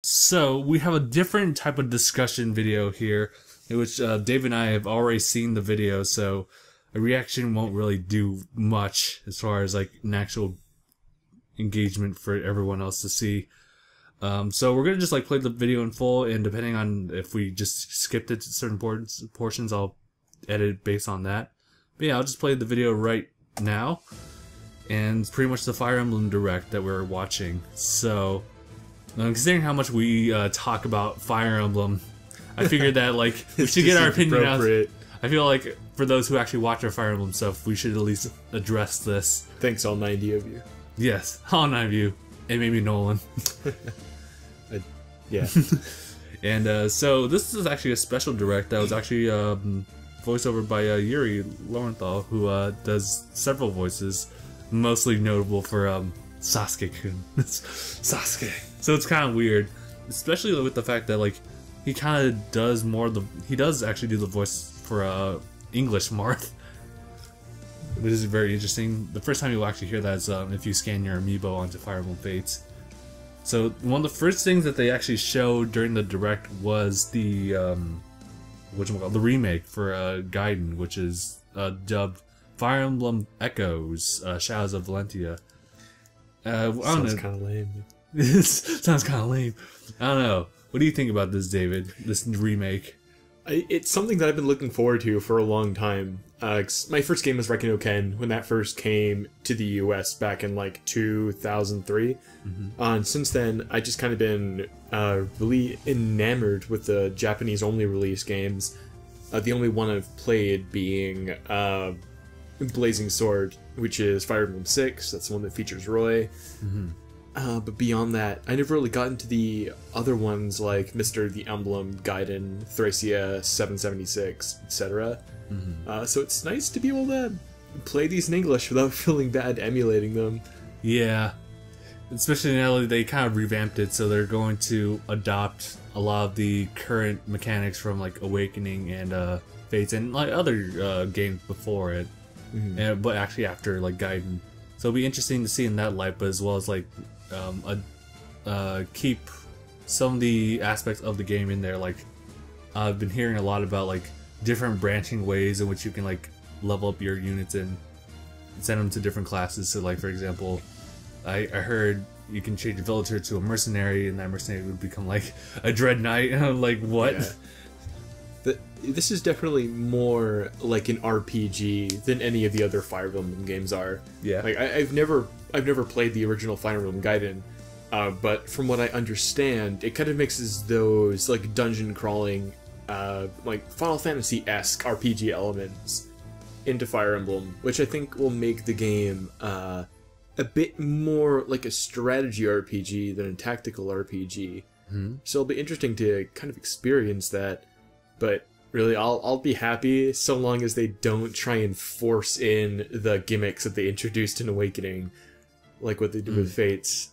So we have a different type of discussion video here, in which Dave and I have already seen the video, so a reaction won't really do much as far as like an actual engagement for everyone else to see. So we're gonna just like play the video in full, and depending on if we just skipped it to certain portions, I'll edit based on that. But yeah, I'll just play the video right now, and it's pretty much the Fire Emblem Direct that we're watching. So, considering how much we talk about Fire Emblem, I figured that like we should get our opinion out. I feel like for those who actually watch our Fire Emblem stuff, we should at least address this. Thanks, all 90 of you. Yes, all 9 of you, and maybe Nolan. Yeah. And so this is actually a special direct that was actually voiced over by Yuri Lowenthal, who does several voices, mostly notable for Sasuke-kun. Sasuke. So it's kind of weird, especially with the fact that like he kind of does more. He does actually do the voice for English Marth, which is very interesting. The first time you'll actually hear that is if you scan your amiibo onto Fire Emblem Fates. So one of the first things that they actually showed during the direct was the the remake for Gaiden, which is dubbed Fire Emblem Echoes: Shadows of Valentia. Sounds kind of lame. Sounds kind of lame. I don't know. What do you think about this, David? This remake? It's something that I've been looking forward to for a long time. My first game was Reiki no Ken when that first came to the US back in like 2003. And since then, I just kind of been really enamored with the Japanese-only release games. The only one I've played being Blazing Sword, which is Fire Emblem 6. That's the one that features Roy. But beyond that, I never really got into the other ones like Mr. the Emblem, Gaiden, Thracia, 776, etc. So it's nice to be able to play these in English without feeling bad emulating them. Yeah. Especially now that they kind of revamped it, so they're going to adopt a lot of the current mechanics from like Awakening and Fates and like other games before it. But actually after like Gaiden. So it'll be interesting to see in that light, but as well as like keep some of the aspects of the game in there. Like I've been hearing a lot about like different branching ways in which you can like level up your units and send them to different classes. So like for example, I heard you can change a villager to a mercenary, and that mercenary would become like a dread knight. And I'm like, what? Yeah. This is definitely more like an RPG than any of the other Fire Emblem games are. Yeah. Like I've never played the original Fire Emblem Gaiden, but from what I understand, it kind of mixes those like dungeon crawling, like Final Fantasy-esque RPG elements into Fire Emblem, which I think will make the game a bit more like a strategy RPG than a tactical RPG. So it'll be interesting to kind of experience that, but really, I'll be happy so long as they don't try and force in the gimmicks that they introduced in Awakening, like what they did with Fates.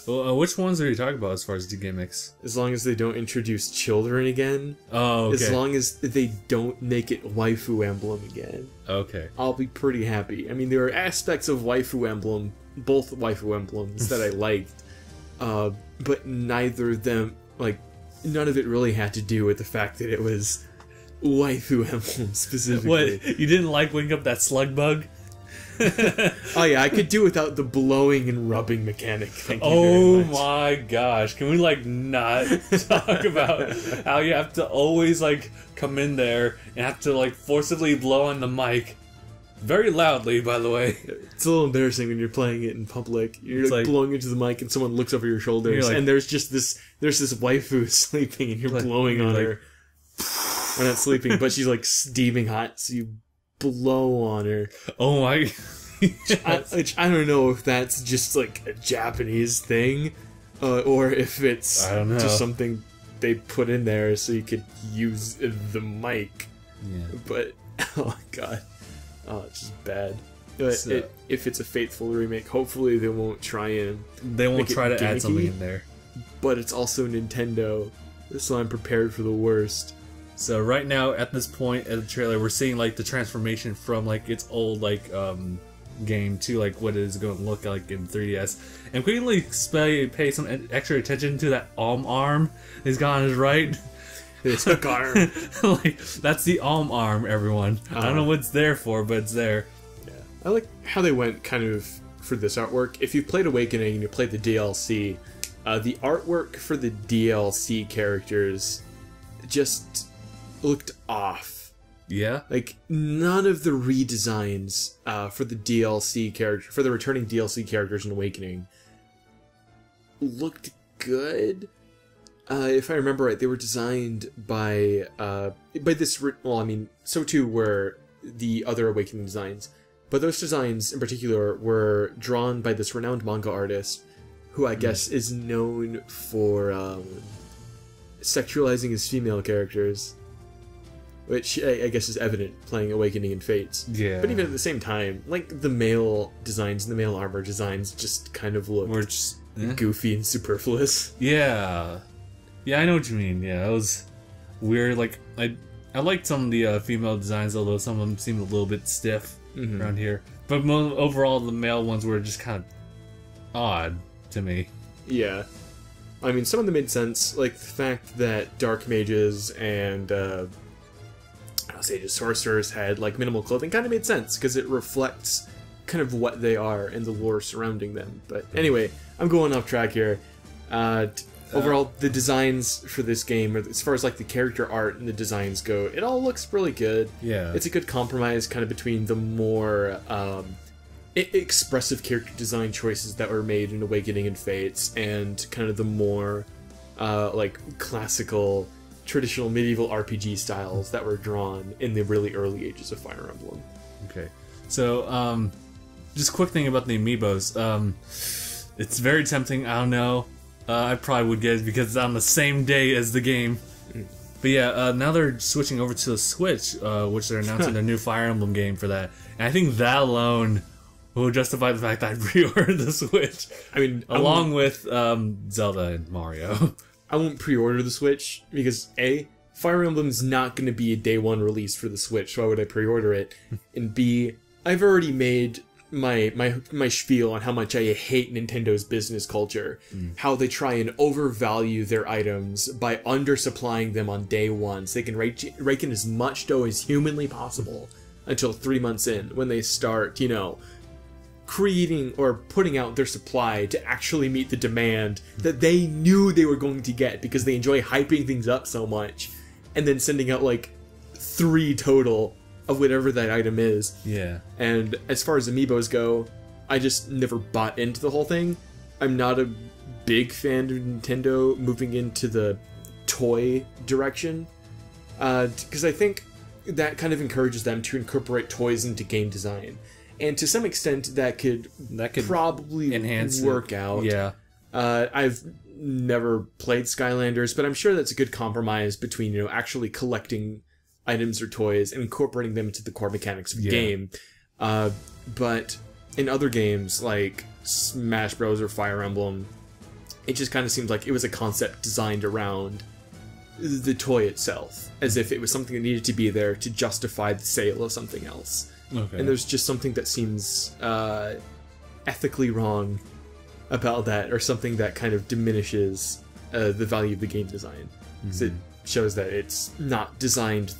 Well, which ones are you talking about as far as the gimmicks? As long as they don't introduce children again. Oh, okay. As long as they don't make it Waifu Emblem again. Okay. I'll be pretty happy. I mean, there are aspects of Waifu Emblem, both Waifu Emblems, that I liked, but neither of them, like, none of it really had to do with the fact that it was Waifu Emblem specifically. What? You didn't like waking up that slug bug? Oh yeah, I could do without the blowing and rubbing mechanic. Thank you Oh very much. my gosh. Can we like not talk about how you have to always like come in there and have to like forcibly blow on the mic? Very loudly, by the way. It's a little embarrassing when you're playing it in public. You're like blowing into the mic and someone looks over your shoulders like, and there's this waifu sleeping and you're like, blowing on her. We're not sleeping, but she's like steaming hot, so you blow on her. Oh my. Which I don't know if that's just like a Japanese thing, or if it's just something they put in there so you could use the mic. Yeah. But oh my god, it's just bad. If it's a faithful remake, hopefully they won't try to add something in there. But it's also Nintendo, so I'm prepared for the worst. So right now, at this point in the trailer, we're seeing like the transformation from like its old like game to like what it is going to look like in 3DS. And quickly pay some extra attention to that arm he's got on his right. This hook arm. Like, that's the arm, everyone. I don't know what it's there for, but it's there. Yeah. I like how they went kind of for this artwork. If you've played Awakening and you played the DLC, the artwork for the DLC characters just looked off. Yeah? Like, none of the redesigns for the DLC character, for the returning DLC characters in Awakening looked good. If I remember right, they were designed by this. Well, I mean, so too were the other Awakening designs, but those designs in particular were drawn by this renowned manga artist, who I guess is known for sexualizing his female characters, which I guess is evident playing Awakening and Fates. Yeah. But even at the same time, like the male designs and the male armor designs just kind of look goofy and superfluous. Yeah. Yeah, I know what you mean. Yeah, it was weird. Like, I liked some of the female designs, although some of them seemed a little bit stiff around here. But overall, the male ones were just kind of odd to me. Yeah. I mean, some of them made sense. Like, the fact that dark mages and, I'll say just sorcerers had, like, minimal clothing kind of made sense, because it reflects kind of what they are and the lore surrounding them. But anyway, I'm going off track here. Overall, the designs for this game, as far as like the character art and the designs go, it all looks really good. Yeah. It's a good compromise kind of between the more expressive character design choices that were made in Awakening and Fates and kind of the more like classical, traditional medieval RPG styles that were drawn in the really early ages of Fire Emblem. Okay. So, just a quick thing about the amiibos. It's very tempting, I don't know. I probably would get it because it's on the same day as the game. But yeah, now they're switching over to the Switch, which they're announcing a new Fire Emblem game for that. And I think that alone will justify the fact that I pre-ordered the Switch. I mean, along with Zelda and Mario. I won't pre-order the Switch because A, Fire Emblem's not going to be a day one release for the Switch, so why would I pre-order it? And B, I've already made my spiel on how much I hate Nintendo's business culture, how they try and overvalue their items by undersupplying them on day one so they can rake in as much dough as humanly possible until 3 months in, when they start, you know, creating or putting out their supply to actually meet the demand that they knew they were going to get because they enjoy hyping things up so much, and then sending out like 3 total of whatever that item is. Yeah. And as far as amiibos go, I just never bought into the whole thing. I'm not a big fan of Nintendo moving into the toy direction, because I think that kind of encourages them to incorporate toys into game design. And to some extent, that could probably enhance work out. Yeah. I've never played Skylanders, but I'm sure that's a good compromise between, you know, actually collecting items or toys and incorporating them into the core mechanics of the game. But in other games like Smash Bros. Or Fire Emblem, it just kind of seems like it was a concept designed around the toy itself, as if it was something that needed to be there to justify the sale of something else. Okay. And there's just something that seems ethically wrong about that, or something that kind of diminishes the value of the game design. Because it shows that it's not designed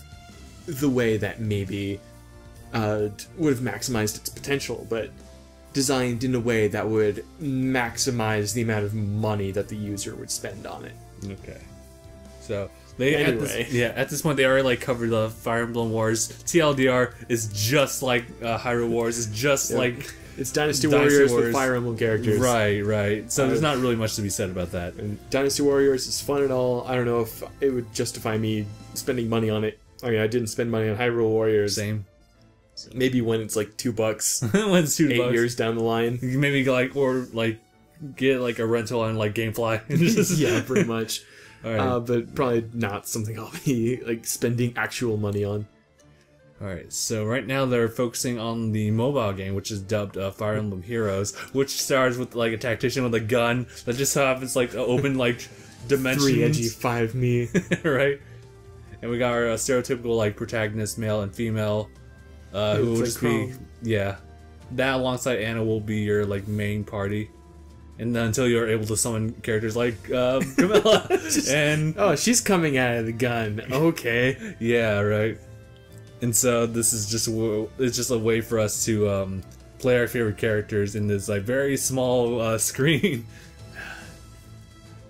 the way that maybe would have maximized its potential, but designed in a way that would maximize the amount of money that the user would spend on it. Okay. So they Anyway. at this point they already like covered the Fire Emblem Wars. TLDR is just like Hyrule Wars. Is just like it's Dynasty Warriors with Fire Emblem characters. Right. So there's not really much to be said about that. And Dynasty Warriors is fun and all. I don't know if it would justify me spending money on it. I mean, I didn't spend money on Hyrule Warriors. Same. Maybe when it's like $2. When it's $2. 8 years down the line. Maybe get like a rental on like GameFly. Yeah, pretty much. All right. But probably not something I'll be like spending actual money on. Alright, so right now they're focusing on the mobile game, which is dubbed Fire Emblem Heroes, which stars with like a tactician with a gun that just happens like open like dimensions. 3 edgy 5 me. Right? And we got our stereotypical like protagonist, male and female, who will like just be that alongside Anna will be your like main party. And then until you're able to summon characters like Camilla. And oh, she's coming out of the gun. Okay. Yeah, right. And so this is just it's just a way for us to play our favorite characters in this like very small screen.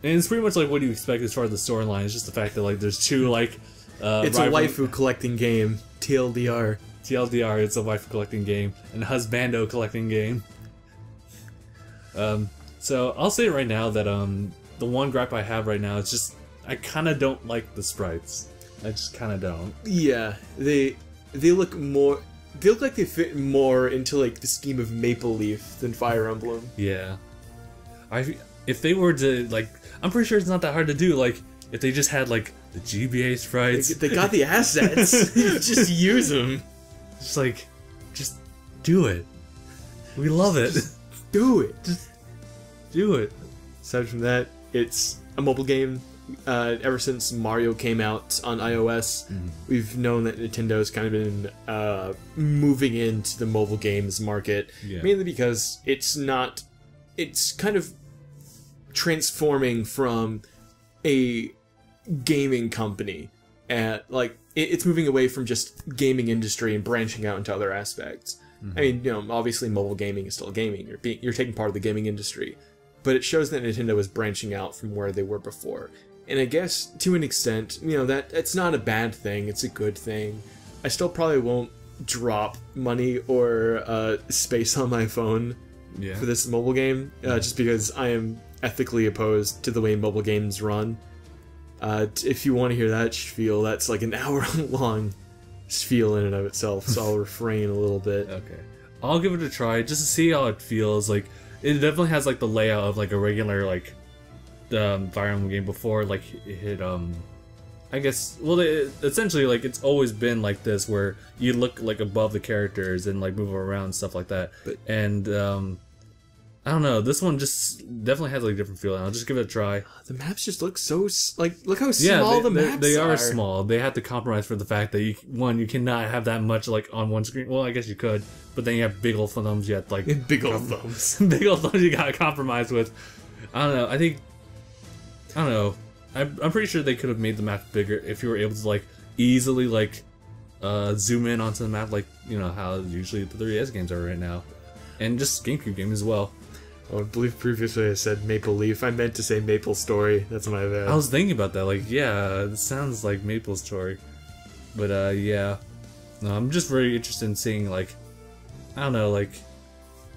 And it's pretty much like what you expect as far as the storyline. It's just the fact that like there's two like it's a waifu collecting game. TLDR. TLDR. It's a waifu collecting game and husbando collecting game. So I'll say right now that the one gripe I have right now is just I kind of don't like the sprites. I just kind of don't. Yeah, they look more. They look like they fit more into like the scheme of Maple Leaf than Fire Emblem. Yeah, if they were to like, I'm pretty sure it's not that hard to do. Like if they just had like the GBA sprites, they got the assets. Just use them. Just do it. We love it. Do it. Just do it. Aside from that, it's a mobile game. Ever since Mario came out on iOS, we've known that Nintendo's kind of been moving into the mobile games market, mainly because it's kind of transforming from a gaming company, and like it's moving away from just gaming industry and branching out into other aspects. I mean, you know, obviously mobile gaming is still gaming. You're taking part of the gaming industry, but it shows that Nintendo is branching out from where they were before. And I guess to an extent, you know, that it's not a bad thing. It's a good thing. I still probably won't drop money or space on my phone for this mobile game, just because I am ethically opposed to the way mobile games run. If you want to hear that spiel, that's like an hour-long spiel in and of itself, so I'll refrain a little bit. Okay. I'll give it a try just to see how it feels. Like, it definitely has like the layout of like a regular like Fire Emblem game before like it hit I guess essentially like it's always been like this where you look like above the characters and like move around and stuff like that. And I don't know, this one just definitely has like a different feeling. I'll just give it a try. The maps just look so like look how small the maps are. They are small. They have to compromise for the fact that you cannot have that much like on one screen. Well, I guess you could, but then you have big old thumbs. You have to, like big old thumbs. Big old thumbs. You gotta compromise with. I don't know. I don't know. I'm pretty sure they could have made the map bigger if you were able to like easily like zoom in onto the map, like you know how usually the 3DS games are right now, and just GameCube games as well. Oh, I believe previously I said Maple Leaf. I meant to say Maple Story. That's my bad. I was thinking about that. Like, yeah, it sounds like Maple Story. But, yeah. No, I'm just very interested in seeing, like, I don't know, like,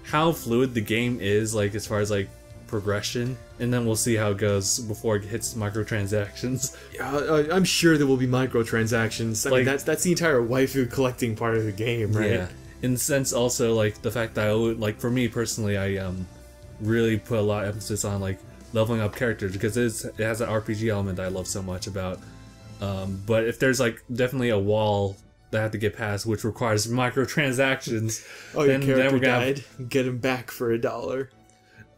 how fluid the game is, like, as far as, like, progression. And then we'll see how it goes before it hits microtransactions. Yeah, I'm sure there will be microtransactions. I mean, that's the entire waifu collecting part of the game, right? Yeah. In the sense, also, like, the fact that like, for me personally, I, really put a lot of emphasis on like leveling up characters because it has an RPG element that I love so much about. But if there's like definitely a wall that I have to get past which requires microtransactions, oh, your character died, get him back for $1.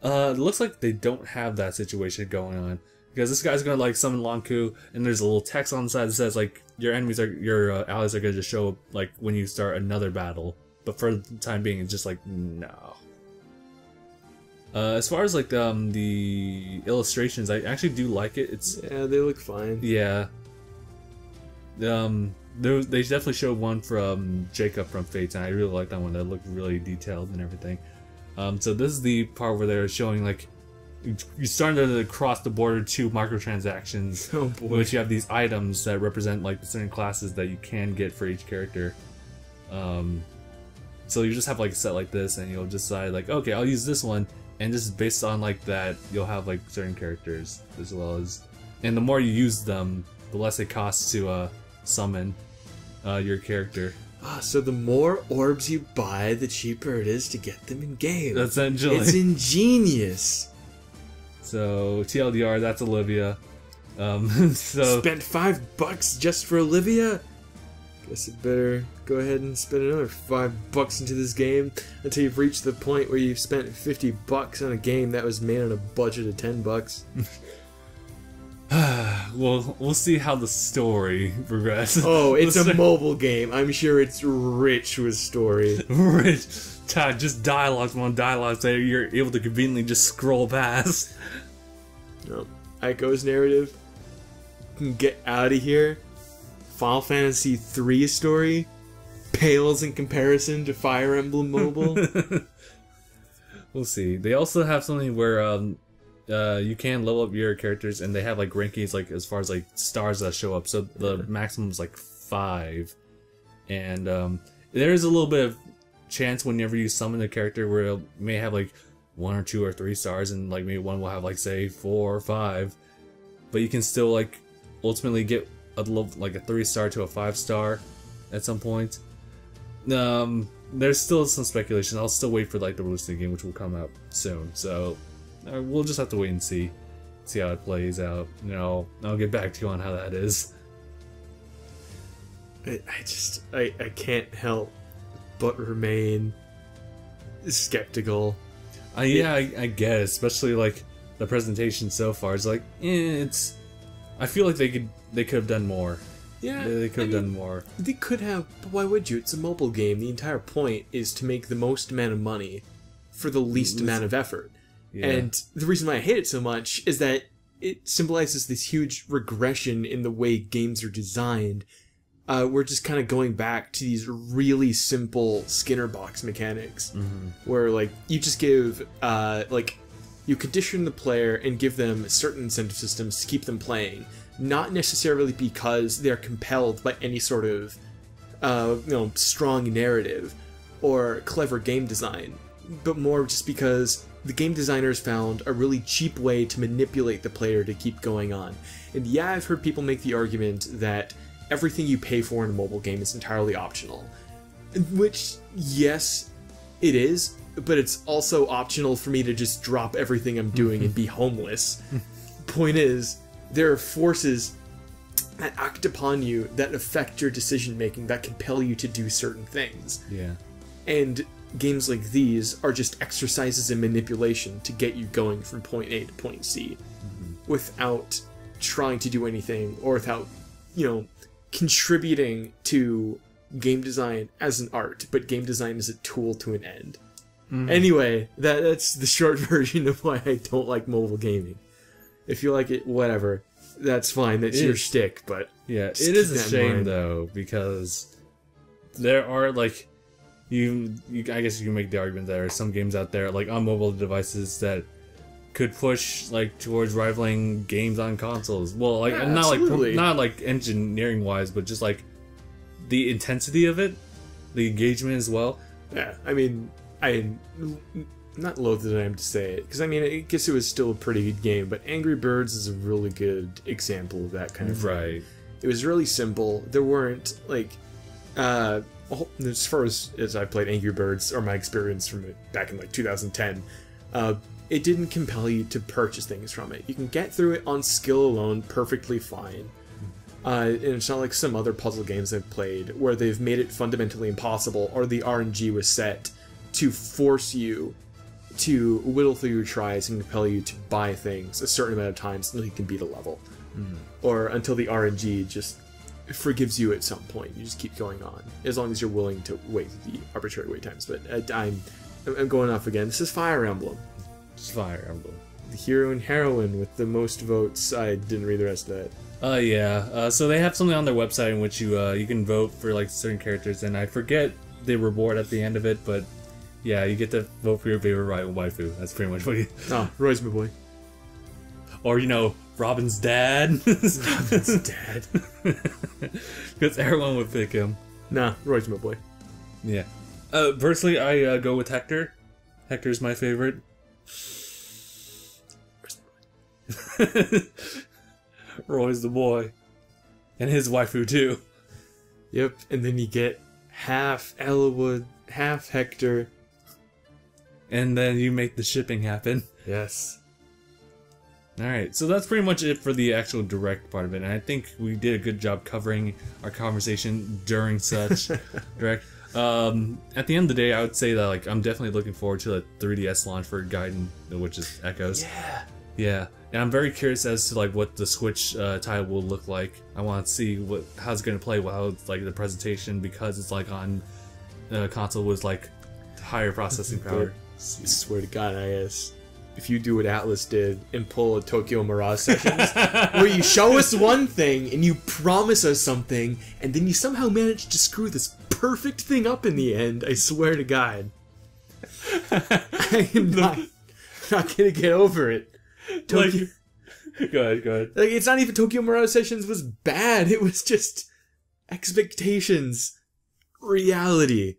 It looks like they don't have that situation going on because this guy's gonna like summon Lanku and there's a little text on the side that says like your allies are gonna just show up like when you start another battle. But for the time being, it's just like no. As far as like the illustrations, I actually do like it. Yeah, they look fine. Yeah. They definitely showed one from Jacob from Fates, and I really like that one. That looked really detailed and everything. So this is the part where they're showing like you're starting to cross the border to microtransactions, oh boy. which you have these items that represent like the certain classes that you can get for each character. So you just have like a set like this, and you'll decide like, okay, I'll use this one. And just based on like that, you'll have like certain characters as well as, and the more you use them, the less it costs to summon your character. So the more orbs you buy, the cheaper it is to get them in game. Essentially, it's ingenious. So TLDR, that's Olivia. So spent $5 just for Olivia. Guess you better go ahead and spend another $5 into this game until you've reached the point where you've spent $50 on a game that was made on a budget of $10. we'll see how the story progresses. Oh, it's a mobile game. I'm sure it's rich with story. Rich, just dialogues on dialogues that you're able to conveniently just scroll past. No, Aiko's narrative. Can get out of here. Final Fantasy III story pales in comparison to Fire Emblem Mobile. We'll see. They also have something where you can level up your characters, and they have like rankings, like as far as like stars that show up. So the maximum is like 5, and there is a little bit of chance whenever you summon a character where it may have like 1 or 2 or 3 stars, and like maybe one will have like say 4 or 5, but you can still like ultimately get a like a 3-star to a 5-star at some point. There's still some speculation. I'll still wait for like the release of the game, which will come out soon. So we'll just have to wait and see how it plays out. You know, I'll get back to you on how that is. I can't help but remain skeptical. Yeah, I get it. Especially like the presentation so far is like, it's. I feel like they could have done more. Yeah, they could have done more. They could have, but why would you? It's a mobile game. The entire point is to make the most amount of money for the least amount of effort. Yeah. And the reason why I hate it so much is that it symbolizes this huge regression in the way games are designed. We're just kind of going back to these really simple Skinner box mechanics, where like you just give like you condition the player and give them certain incentive systems to keep them playing. Not necessarily because they're compelled by any sort of, strong narrative or clever game design, but more just because the game designers found a really cheap way to manipulate the player to keep going on. And yeah, I've heard people make the argument that everything you pay for in a mobile game is entirely optional. Which, yes, it is, but it's also optional for me to just drop everything I'm doing and be homeless. Point is, there are forces that act upon you that affect your decision making, that compel you to do certain things. Yeah. And games like these are just exercises in manipulation to get you going from point A to point C without trying to do anything, or without, contributing to game design as an art, but game design as a tool to an end. Anyway, that's the short version of why I don't like mobile gaming. If you like it, whatever. That's fine. That's your shtick, but... Yeah, it is a shame, though, because there are, like... I guess you can make the argument that there are some games out there, like, on mobile devices that could push, like, towards rivaling games on consoles. Well, like, yeah, not like engineering-wise, but just, like, the intensity of it, the engagement as well. Yeah, I mean, not loath that I am to say it, because I mean, I guess it was still a pretty good game, but Angry Birds is a really good example of that kind of thing. Right. It was really simple. There weren't, like, as far as I played Angry Birds, or my experience from it back in, like, 2010, it didn't compel you to purchase things from it. You can get through it on skill alone perfectly fine. And it's not like some other puzzle games I've played, where they've made it fundamentally impossible, or the RNG was set to force you to whittle through your tries and compel you to buy things a certain amount of times until you can beat a level. Or until the RNG just forgives you at some point. You just keep going on, as long as you're willing to wait the arbitrary wait times. But I'm going off again. This is Fire Emblem. It's Fire Emblem. The hero and heroine with the most votes. I didn't read the rest of that. Yeah. So they have something on their website in which you can vote for like certain characters, and I forget the reward at the end of it, but yeah, you get to vote for your favorite waifu. That's pretty much what you... Oh, Roy's my boy. Or, Robin's dad. Robin's dad. Because everyone would pick him. Nah, Roy's my boy. Yeah. Personally, I go with Hector. Hector's my favorite. Roy's the boy. And his waifu, too. Yep, and then you get half Elwood, half Hector. And then you make the shipping happen. Yes. Alright, so that's pretty much it for the actual direct part of it. And I think we did a good job covering our conversation during such direct. At the end of the day, I would say that I'm definitely looking forward to the 3DS launch for Gaiden, which is Echoes. Yeah. Yeah, and I'm very curious as to like what the Switch title will look like. I want to see how it's going to play, how it's like the presentation, because it's like on console with like higher processing power. I swear to God, if you do what Atlas did and pull a Tokyo Mirage Sessions, where you show us one thing and you promise us something, and then you somehow manage to screw this perfect thing up in the end, I swear to God. I am not gonna get over it. Tokyo... Go ahead. Like, it's not even Tokyo Mirage Sessions was bad, it was just expectations, reality.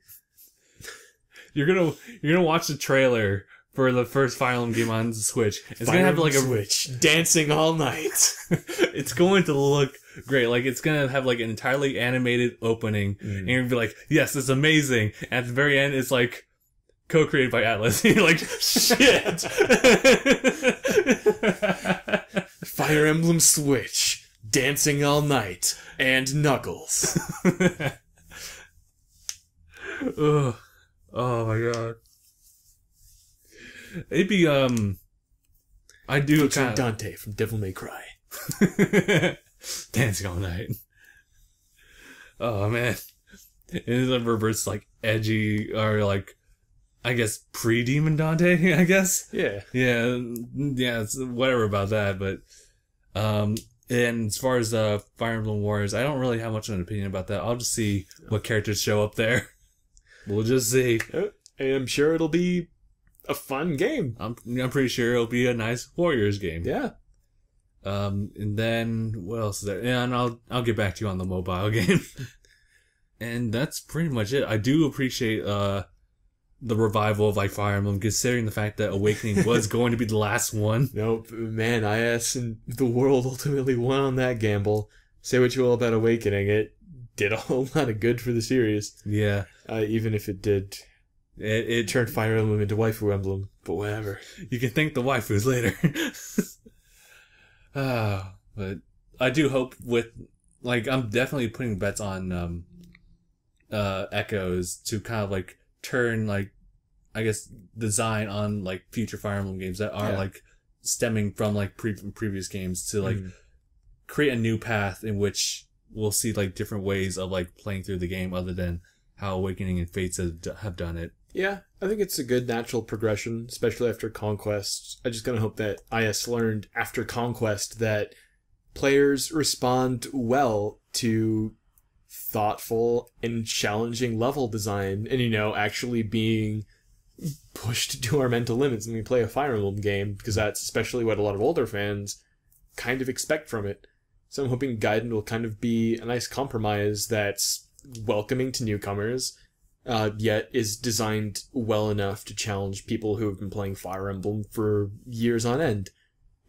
You're gonna watch the trailer for the first Fire Emblem game on the Switch. It's gonna have like a Switch dancing all night. It's going to look great. Like, it's gonna have like an entirely animated opening, and you're gonna be like, "Yes, it's amazing." And at the very end, it's like co-created by Atlas. You're like, "Shit!" Fire Emblem Switch dancing all night and Knuckles. Ugh. Oh my God. It'd be I do kind of Dante from Devil May Cry. Dancing all night. Oh man. It's a reverse like edgy or like I guess pre-Demon Dante, I guess. Yeah. Yeah, it's whatever about that, but and as far as Fire Emblem Warriors, I don't really have much of an opinion about that. I'll just see what characters show up there. We'll just see. I'm sure it'll be a fun game. I'm pretty sure it'll be a nice Warriors game. Yeah. And then what else is there? Yeah, and I'll get back to you on the mobile game. And that's pretty much it. I do appreciate the revival of like Fire Emblem, considering the fact that Awakening was going to be the last one. Nope, man. IS and the world ultimately won on that gamble. Say what you will about Awakening, it did a whole lot of good for the series. Yeah. Even if it did. It turned Fire Emblem into Waifu Emblem, but whatever. You can thank the waifus later. But I do hope with, like, I'm definitely putting bets on Echoes to kind of, like, turn, like, I guess, design on, like, future Fire Emblem games that are, like, stemming from, like, previous games to, like, create a new path in which we'll see, like, different ways of, like, playing through the game other than how Awakening and Fates have done it. Yeah, I think it's a good natural progression, especially after Conquest. I just kind of hope that IS learned after Conquest that players respond well to thoughtful and challenging level design and, actually being pushed to our mental limits when we play a Fire Emblem game, because that's especially what a lot of older fans kind of expect from it. So I'm hoping Gaiden will kind of be a nice compromise that's welcoming to newcomers, yet is designed well enough to challenge people who have been playing Fire Emblem for years on end.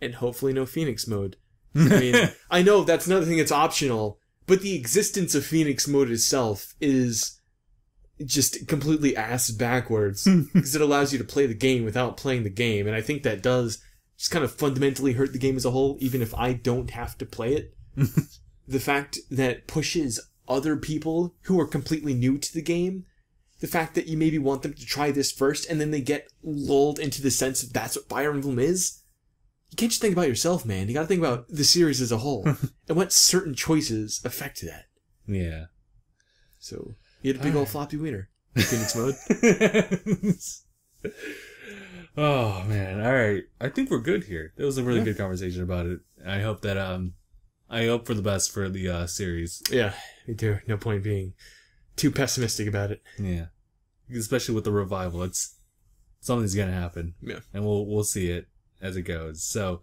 And hopefully no Phoenix mode. I mean, I know that's another thing that's optional, but the existence of Phoenix mode itself is just completely ass backwards, because it allows you to play the game without playing the game, and I think that does just kind of fundamentally hurt the game as a whole, even if I don't have to play it. The fact that it pushes other people who are completely new to the game, the fact that you maybe want them to try this first, and then they get lulled into the sense that that's what Fire Emblem is. You can't just think about yourself, man. You gotta think about the series as a whole, and what certain choices affect that. Yeah. So, you had a big old floppy wiener in Phoenix mode. Oh, man. Alright. I think we're good here. It was a really good conversation about it. I hope that, I hope for the best for the series. Yeah, me too. No point being too pessimistic about it. Yeah. Especially with the revival. Something's gonna happen. Yeah. And we'll see it as it goes. So,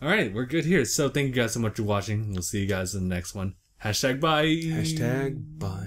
alright, we're good here. So, thank you guys so much for watching. We'll see you guys in the next one. #bye. #bye.